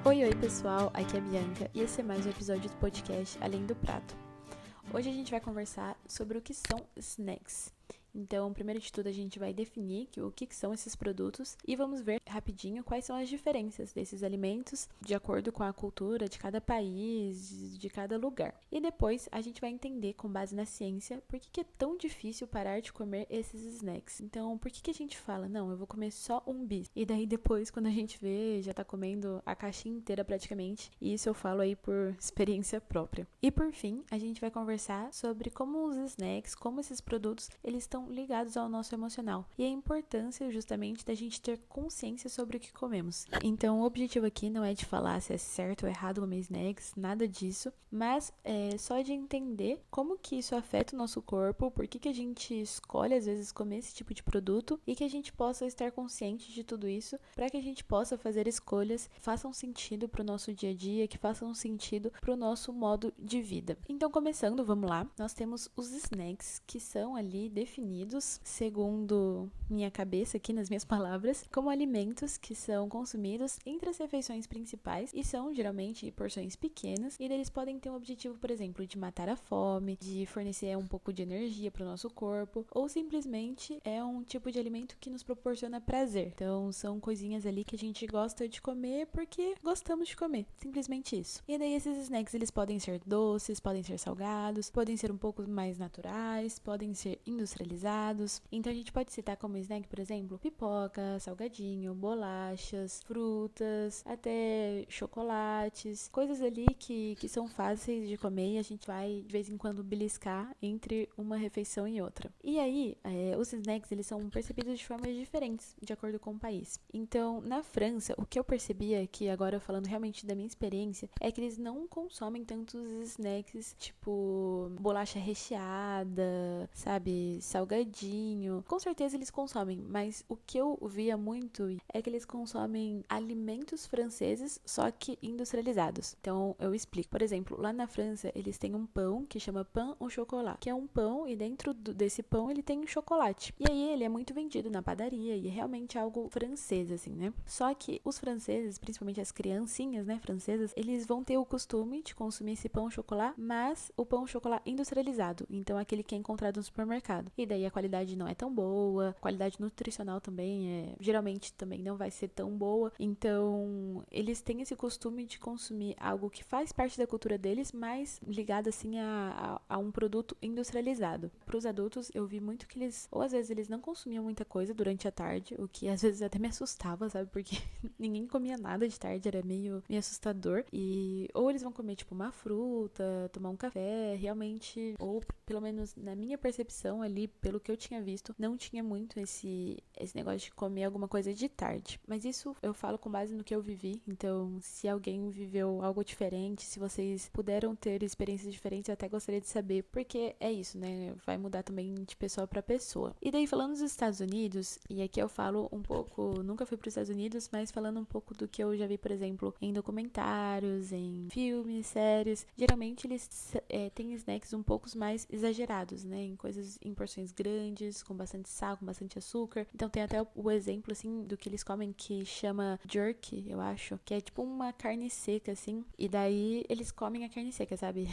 Oi pessoal, aqui é a Bianca e esse é mais um episódio do podcast Além do Prato. Hoje a gente vai conversar sobre o que são snacks. Então, primeiro de tudo, a gente vai definir o que são esses produtos e vamos ver rapidinho quais são as diferenças desses alimentos de acordo com a cultura de cada país, de cada lugar. E depois a gente vai entender, com base na ciência, por que é tão difícil parar de comer esses snacks. Então, por que a gente fala, não, eu vou comer só um bis? E daí depois, quando a gente vê, já tá comendo a caixinha inteira praticamente. E isso eu falo aí por experiência própria. E por fim, a gente vai conversar sobre como os snacks, como esses produtos, eles estão ligados ao nosso emocional e a importância justamente da gente ter consciência sobre o que comemos. Então, o objetivo aqui não é de falar se é certo ou errado comer snacks, nada disso, mas é só de entender como que isso afeta o nosso corpo, por que a gente escolhe às vezes comer esse tipo de produto e que a gente possa estar consciente de tudo isso para que a gente possa fazer escolhas que façam sentido para o nosso dia a dia, que façam sentido para o nosso modo de vida. Então, começando, vamos lá, nós temos os snacks que são ali definidos, segundo minha cabeça aqui nas minhas palavras, como alimentos que são consumidos entre as refeições principais e são geralmente porções pequenas e eles podem ter o objetivo, por exemplo, de matar a fome, de fornecer um pouco de energia para o nosso corpo ou simplesmente é um tipo de alimento que nos proporciona prazer. Então são coisinhas ali que a gente gosta de comer porque gostamos de comer, simplesmente isso. E daí esses snacks eles podem ser doces, podem ser salgados, podem ser um pouco mais naturais, podem ser industrializados. Então a gente pode citar como snack, por exemplo, pipoca, salgadinho, bolachas, frutas, até chocolates, coisas ali que são fáceis de comer e a gente vai de vez em quando beliscar entre uma refeição e outra. E aí, os snacks eles são percebidos de formas diferentes de acordo com o país. Então, na França, o que eu percebi aqui, agora falando realmente da minha experiência, é que eles não consomem tantos snacks tipo bolacha recheada, sabe, salgadinho. Com certeza eles consomem, mas o que eu via muito é que eles consomem alimentos franceses, só que industrializados. Então eu explico. Por exemplo, lá na França eles têm um pão que chama pain au chocolat, que é um pão e dentro desse pão ele tem chocolate. E aí ele é muito vendido na padaria e é realmente algo francês, assim, né? Só que os franceses, principalmente as criancinhas, né, francesas, eles vão ter o costume de consumir esse pão au chocolat, mas o pão au chocolat industrializado, então aquele que é encontrado no supermercado. E daí a qualidade não é tão boa, a qualidade nutricional também geralmente também não vai ser tão boa. Então, eles têm esse costume de consumir algo que faz parte da cultura deles, mas ligado assim a um produto industrializado. Para os adultos, eu vi muito que eles, ou às vezes eles não consumiam muita coisa durante a tarde, o que às vezes até me assustava, sabe? Porque ninguém comia nada de tarde, era meio assustador. E ou eles vão comer tipo uma fruta, tomar um café, realmente, ou pelo menos na minha percepção ali, pelo que eu tinha visto, não tinha muito esse negócio de comer alguma coisa de tarde. Mas isso eu falo com base no que eu vivi. Então, se alguém viveu algo diferente, se vocês puderam ter experiências diferentes, eu até gostaria de saber, porque é isso, né? Vai mudar também de pessoa para pessoa. E daí, falando dos Estados Unidos, e aqui eu falo um pouco, nunca fui para os Estados Unidos, mas falando um pouco do que eu já vi, por exemplo, em documentários, em filmes, séries, geralmente eles têm snacks um pouco mais exagerados, né? Em coisas, em porções grandes, com bastante sal, com bastante açúcar. Então tem até o exemplo, assim, do que eles comem que chama jerky, eu acho, que é tipo uma carne seca, assim, e daí eles comem a carne seca, sabe?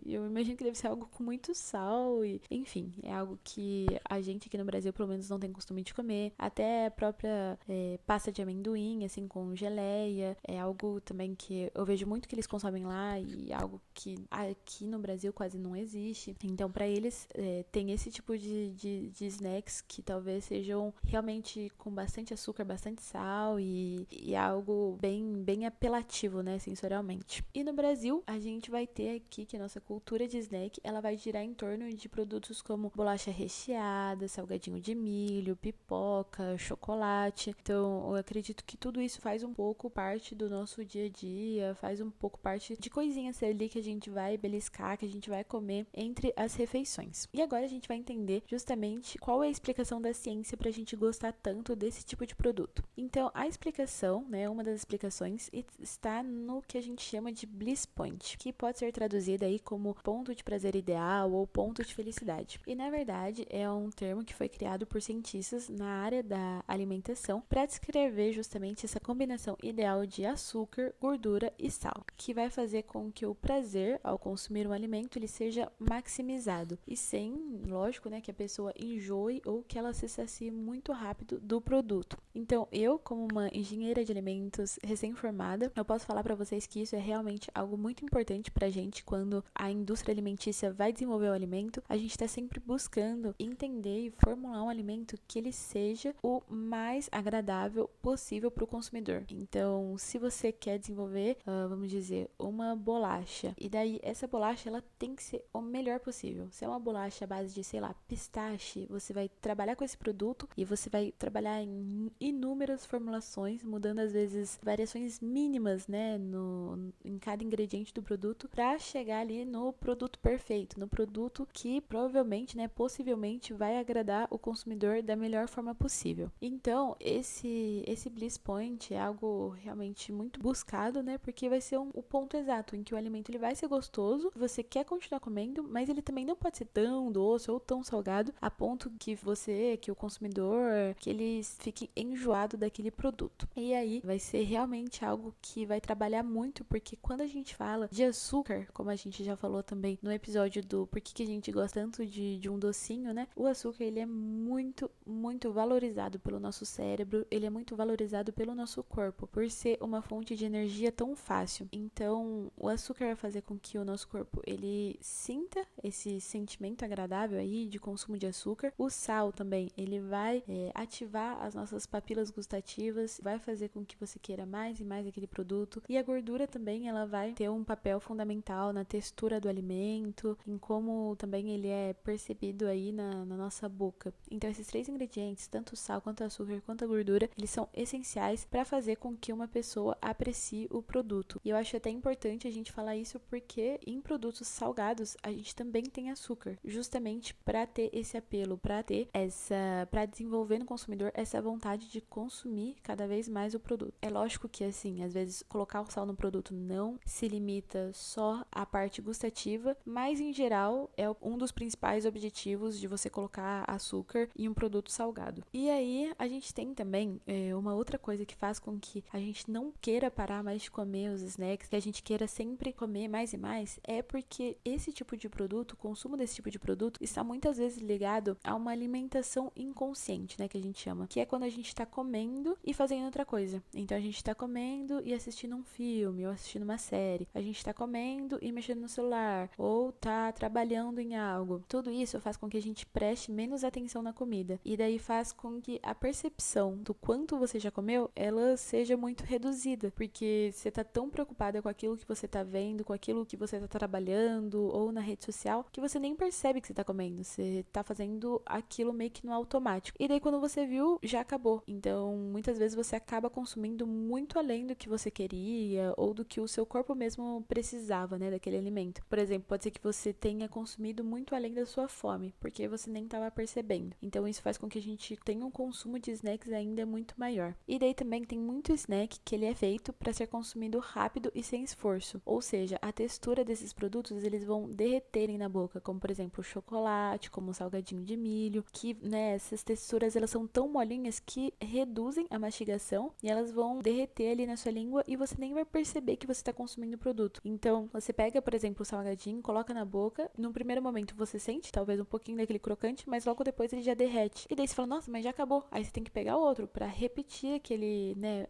Eu imagino que deve ser algo com muito sal e, enfim, é algo que a gente aqui no Brasil, pelo menos, não tem costume de comer. Até a própria pasta de amendoim, assim, com geleia, é algo também que eu vejo muito que eles consomem lá e algo que aqui no Brasil quase não existe. Então, pra eles, tem esse tipo de snacks que talvez sejam realmente com bastante açúcar, bastante sal e algo bem apelativo, né, sensorialmente. E no Brasil, a gente vai ter aqui que nossa cultura de snack, ela vai girar em torno de produtos como bolacha recheada, salgadinho de milho, pipoca, chocolate. Então, eu acredito que tudo isso faz um pouco parte do nosso dia a dia, faz um pouco parte de coisinhas ali que a gente vai beliscar, que a gente vai comer entre as refeições. E agora a gente vai entender justamente qual é a explicação da ciência pra gente gostar tanto desse tipo de produto. Então, a explicação, né, uma das explicações está no que a gente chama de bliss point, que pode ser traduzida aí como ponto de prazer ideal ou ponto de felicidade. E na verdade é um termo que foi criado por cientistas na área da alimentação para descrever justamente essa combinação ideal de açúcar, gordura e sal, que vai fazer com que o prazer ao consumir um alimento ele seja maximizado e sem, lógico, né, que a pessoa enjoe ou que ela se sacie muito rápido do produto. Então, eu, como uma engenheira de alimentos recém-formada, eu posso falar para vocês que isso é realmente algo muito importante pra gente quando a indústria alimentícia vai desenvolver o alimento. A gente está sempre buscando entender e formular um alimento que ele seja o mais agradável possível para o consumidor. Então, se você quer desenvolver, vamos dizer, uma bolacha, e daí essa bolacha ela tem que ser o melhor possível. Se é uma bolacha à base de, sei lá, pistache, você vai trabalhar com esse produto e você vai trabalhar em inúmeras formulações, mudando às vezes variações mínimas, né, em cada ingrediente do produto, para chegar ali no produto perfeito, no produto que provavelmente, né, possivelmente vai agradar o consumidor da melhor forma possível. Então, esse Bliss Point é algo realmente muito buscado, né, porque vai ser o ponto exato em que o alimento ele vai ser gostoso, você quer continuar comendo, mas ele também não pode ser tão doce ou tão salgado a ponto que o consumidor, que ele fique enjoado daquele produto. E aí vai ser realmente algo que vai trabalhar muito, porque quando a gente fala de açúcar, como a gente já falou também no episódio do por que a gente gosta tanto de um docinho, né? O açúcar, ele é muito, muito valorizado pelo nosso cérebro, ele é muito valorizado pelo nosso corpo, por ser uma fonte de energia tão fácil. Então, o açúcar vai fazer com que o nosso corpo, ele sinta esse sentimento agradável aí de consumo de açúcar. O sal também, ele vai ativar as nossas papilas gustativas, vai fazer com que você queira mais e mais aquele produto. E a gordura também, ela vai ter um papel fundamental na textura do alimento, em como também ele é percebido aí na nossa boca. Então, esses três ingredientes, tanto o sal, quanto o açúcar, quanto a gordura, eles são essenciais para fazer com que uma pessoa aprecie o produto. E eu acho até importante a gente falar isso porque em produtos salgados a gente também tem açúcar, justamente para ter esse apelo, para desenvolver no consumidor essa vontade de consumir cada vez mais o produto. É lógico que assim, às vezes colocar o sal no produto não se limita só à parte gustativa, mas em geral é um dos principais objetivos de você colocar açúcar em um produto salgado. E aí a gente tem também uma outra coisa que faz com que a gente não queira parar mais de comer os snacks, que a gente queira sempre comer mais e mais, é porque esse tipo de produto, o consumo desse tipo de produto, está muitas vezes ligado a uma alimentação inconsciente, né, que a gente chama, que é quando a gente está comendo e fazendo outra coisa. Então a gente está comendo e assistindo um filme ou assistindo uma série, a gente está comendo e mexendo no celular ou tá trabalhando em algo. Tudo isso faz com que a gente preste menos atenção na comida e daí faz com que a percepção do quanto você já comeu, ela seja muito reduzida, porque você tá tão preocupada com aquilo que você tá vendo, com aquilo que você tá trabalhando ou na rede social, que você nem percebe que você tá comendo, você tá fazendo aquilo meio que no automático. E daí quando você viu, já acabou. Então, muitas vezes você acaba consumindo muito além do que você queria ou do que o seu corpo mesmo precisava, né, daquele alimento. Por exemplo, pode ser que você tenha consumido muito além da sua fome, porque você nem estava percebendo. Então, isso faz com que a gente tenha um consumo de snacks ainda muito maior. E daí também tem muito snack que ele é feito para ser consumido rápido e sem esforço. Ou seja, a textura desses produtos, eles vão derreterem na boca, como por exemplo o chocolate, como o salgadinho de milho, que, né, essas texturas elas são tão molinhas que reduzem a mastigação e elas vão derreter ali na sua língua e você nem vai perceber que você está consumindo o produto. Então, você pega, por exemplo, o salgadinho, coloca na boca, no primeiro momento você sente talvez um pouquinho daquele crocante, mas logo depois ele já derrete. E daí você fala, nossa, mas já acabou. Aí você tem que pegar outro para repetir aquele, né,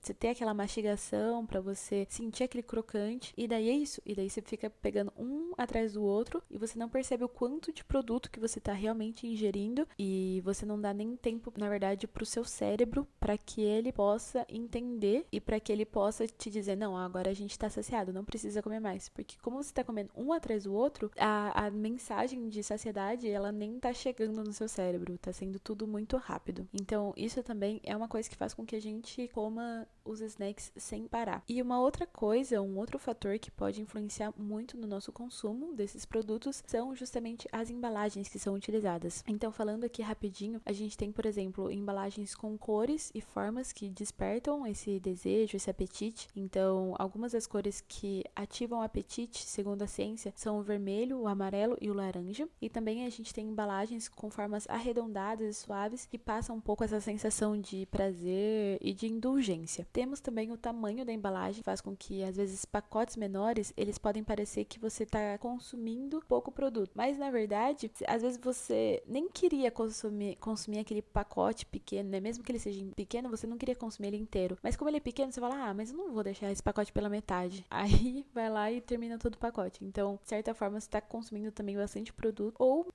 você ter aquela mastigação, para você sentir aquele crocante. E daí é isso. E daí você fica pegando um atrás do outro e você não percebe o quanto de produto que você tá realmente ingerindo e você não dá nem tempo, na verdade, pro seu cérebro para que ele possa entender e para que ele possa te dizer, não, agora a gente tá saciado, não precisa comer mais. Porque como você tá comendo um atrás do outro, a mensagem de saciedade, ela nem tá chegando no seu cérebro, tá sendo tudo muito rápido. Então, isso também é uma coisa que faz com que a gente coma os snacks sem parar. E uma outra coisa, um outro fator que pode influenciar muito no nosso consumo desses produtos são justamente as embalagens que são utilizadas. Então, falando aqui rapidinho, a gente tem, por exemplo, embalagens com cores e formas que despertam esse desejo, esse apetite. Então, algumas das cores que ativam o apetite idealmente, segundo a ciência, são o vermelho, o amarelo e o laranja. E também a gente tem embalagens com formas arredondadas e suaves que passam um pouco essa sensação de prazer e de indulgência. Temos também o tamanho da embalagem, que faz com que, às vezes, pacotes menores, eles podem parecer que você está consumindo pouco produto. Mas, na verdade, às vezes você nem queria consumir aquele pacote pequeno, né? Mesmo que ele seja pequeno, você não queria consumir ele inteiro. Mas como ele é pequeno, você fala, mas eu não vou deixar esse pacote pela metade. Aí, vai lá e termina todo o pacote. Então, de certa forma, você está consumindo também bastante produto. Ou,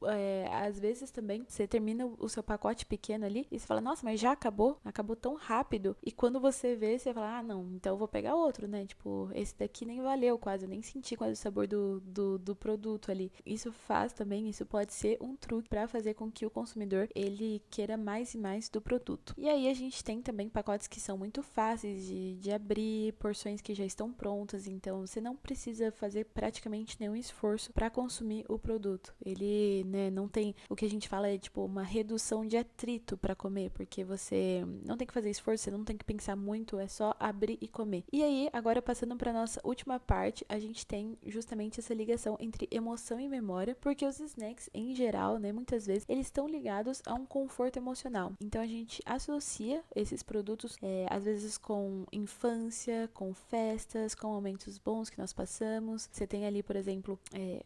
às vezes também, você termina o seu pacote pequeno ali e você fala, nossa, mas já acabou? Acabou tão rápido. E quando você vê, você fala, não, então eu vou pegar outro, né? Tipo, esse daqui nem valeu quase, eu nem senti quase o sabor do produto ali. Isso faz também, isso pode ser um truque para fazer com que o consumidor, ele queira mais e mais do produto. E aí a gente tem também pacotes que são muito fáceis de abrir, porções que já estão prontas, então você não precisa fazer praticamente nenhum esforço para consumir o produto. Ele, né, não tem, o que a gente fala é tipo uma redução de atrito para comer, porque você não tem que fazer esforço, você não tem que pensar muito, é só abrir e comer. E aí, agora passando para nossa última parte, a gente tem justamente essa ligação entre emoção e memória, porque os snacks em geral, né, muitas vezes, eles estão ligados a um conforto emocional. Então a gente associa esses produtos, às vezes com infância, com festas, com momentos bons que nós passamos. Você tem ali, por exemplo,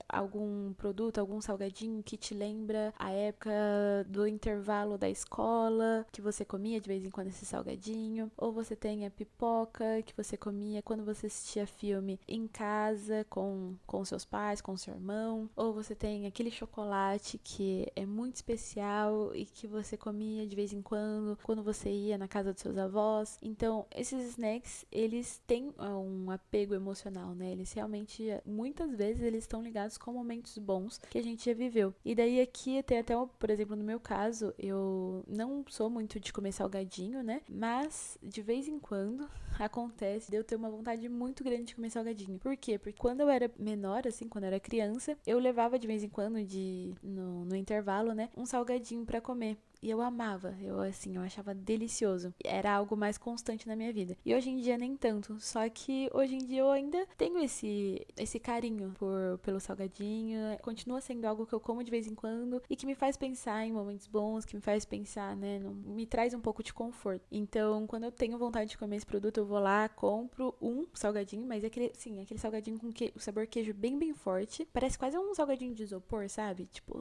algum produto, algum salgadinho que te lembra a época do intervalo da escola, que você comia de vez em quando esse salgadinho, ou você tem a pipoca que você comia quando você assistia filme em casa com seus pais, com seu irmão, ou você tem aquele chocolate que é muito especial e que você comia de vez em quando você ia na casa dos seus avós. Então, esses snacks, eles têm um apego emocional, né? Eles realmente, muitas vezes, eles estão ligados com momentos bons que a gente já viveu. E daí aqui tem até, por exemplo, no meu caso, eu não sou muito de comer salgadinho, né? Mas, de vez em quando, acontece de eu ter uma vontade muito grande de comer salgadinho. Por quê? Porque quando eu era menor, assim, quando eu era criança, eu levava de vez em quando, no intervalo, né, um salgadinho pra comer. E eu amava, eu achava delicioso. Era algo mais constante na minha vida. E hoje em dia nem tanto. Só que hoje em dia eu ainda tenho esse carinho pelo salgadinho. Continua sendo algo que eu como de vez em quando e que me faz pensar em momentos bons, que me faz pensar, né, me traz um pouco de conforto. Então, quando eu tenho vontade de comer esse produto, eu vou lá, compro um salgadinho, mas é aquele salgadinho com o sabor queijo bem, bem forte. Parece quase um salgadinho de isopor, sabe? Tipo,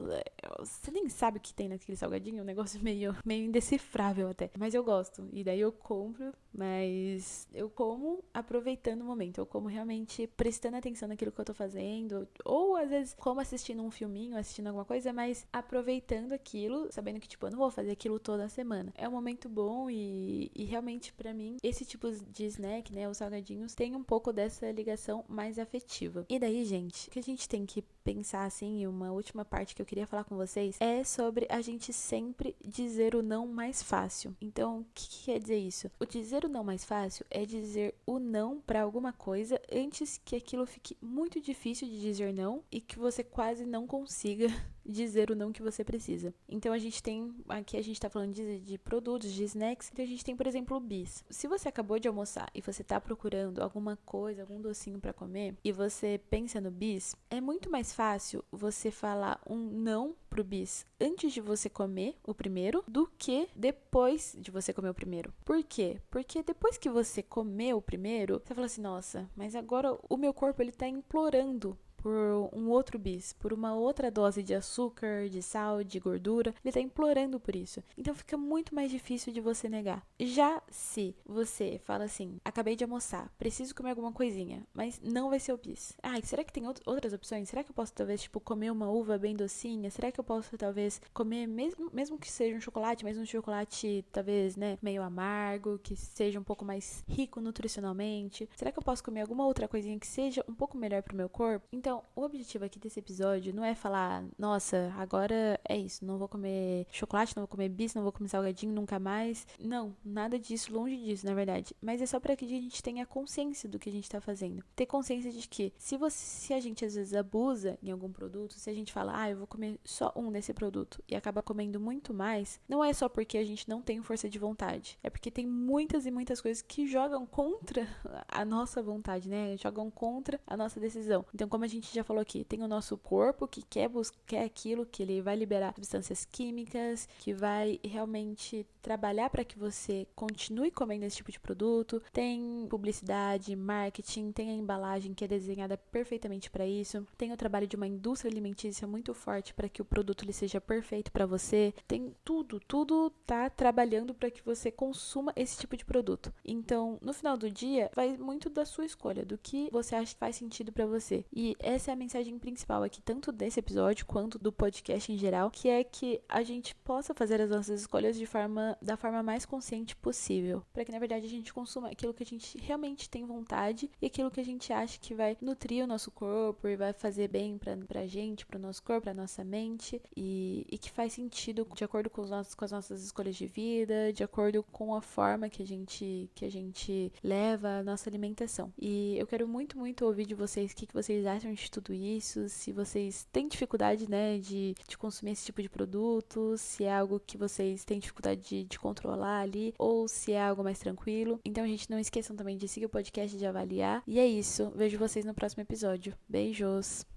você nem sabe o que tem naquele salgadinho, um negócio meio indecifrável até. Mas eu gosto. E daí eu compro, mas eu como aproveitando o momento. Eu como realmente prestando atenção naquilo que eu tô fazendo. Ou às vezes como assistindo um filminho, assistindo alguma coisa, mas aproveitando aquilo, sabendo que, tipo, eu não vou fazer aquilo toda semana. É um momento bom e realmente pra mim, esse tipo de snack, né, os salgadinhos, tem um pouco dessa ligação mais afetiva. E daí, gente, o que a gente tem que pensar, assim, e uma última parte que eu queria falar com vocês, é sobre a gente sempre dizer o não mais fácil. Então, o que quer dizer isso? O dizer o não mais fácil é dizer o não pra alguma coisa antes que aquilo fique muito difícil de dizer não e que você quase não consiga dizer o não que você precisa. Então a gente tem, aqui a gente tá falando de produtos, de snacks, então a gente tem, por exemplo, o bis. Se você acabou de almoçar e você tá procurando alguma coisa, algum docinho pra comer, e você pensa no bis, é muito mais fácil você falar um não pro bis antes de você comer o primeiro do que depois de você comer o primeiro. Por quê? Porque depois que você comeu o primeiro, você fala assim, nossa, mas agora o meu corpo, ele tá implorando por um outro bis, por uma outra dose de açúcar, de sal, de gordura. Ele tá implorando por isso. Então fica muito mais difícil de você negar. Já se você fala assim, acabei de almoçar, preciso comer alguma coisinha, mas não vai ser o bis. Será que tem outras opções? Será que eu posso talvez, tipo, comer uma uva bem docinha? Será que eu posso talvez comer, mesmo que seja um chocolate, mas um chocolate talvez, né, meio amargo, que seja um pouco mais rico nutricionalmente? Será que eu posso comer alguma outra coisinha que seja um pouco melhor pro meu corpo? Então, Então, o objetivo aqui desse episódio não é falar, nossa, agora é isso, não vou comer chocolate, não vou comer bis, não vou comer salgadinho nunca mais. Não, nada disso, longe disso, na verdade. Mas é só para que a gente tenha consciência do que a gente tá fazendo. Ter consciência de que se a gente às vezes abusa em algum produto, se a gente fala, eu vou comer só um desse produto e acaba comendo muito mais, não é só porque a gente não tem força de vontade. É porque tem muitas e muitas coisas que jogam contra a nossa vontade, né? Jogam contra a nossa decisão. Então, como a gente já falou aqui, tem o nosso corpo que quer aquilo, que ele vai liberar substâncias químicas, que vai realmente trabalhar para que você continue comendo esse tipo de produto. Tem publicidade, marketing, tem a embalagem que é desenhada perfeitamente para isso. Tem o trabalho de uma indústria alimentícia muito forte para que o produto ele seja perfeito para você. Tem tudo tá trabalhando para que você consuma esse tipo de produto. Então, no final do dia, vai muito da sua escolha, do que você acha que faz sentido para você. E essa é a mensagem principal aqui, tanto desse episódio quanto do podcast em geral, que é que a gente possa fazer as nossas escolhas da forma mais consciente possível, para que na verdade a gente consuma aquilo que a gente realmente tem vontade e aquilo que a gente acha que vai nutrir o nosso corpo e vai fazer bem pra gente, pro nosso corpo, pra nossa mente e que faz sentido de acordo com as nossas escolhas de vida, de acordo com a forma que a gente leva a nossa alimentação. E eu quero muito ouvir de vocês o que vocês acham de tudo isso, se vocês têm dificuldade, né, de consumir esse tipo de produto, se é algo que vocês têm dificuldade de controlar ali, ou se é algo mais tranquilo. Então, gente, não esqueçam também de seguir o podcast, de avaliar. E é isso. Vejo vocês no próximo episódio. Beijos!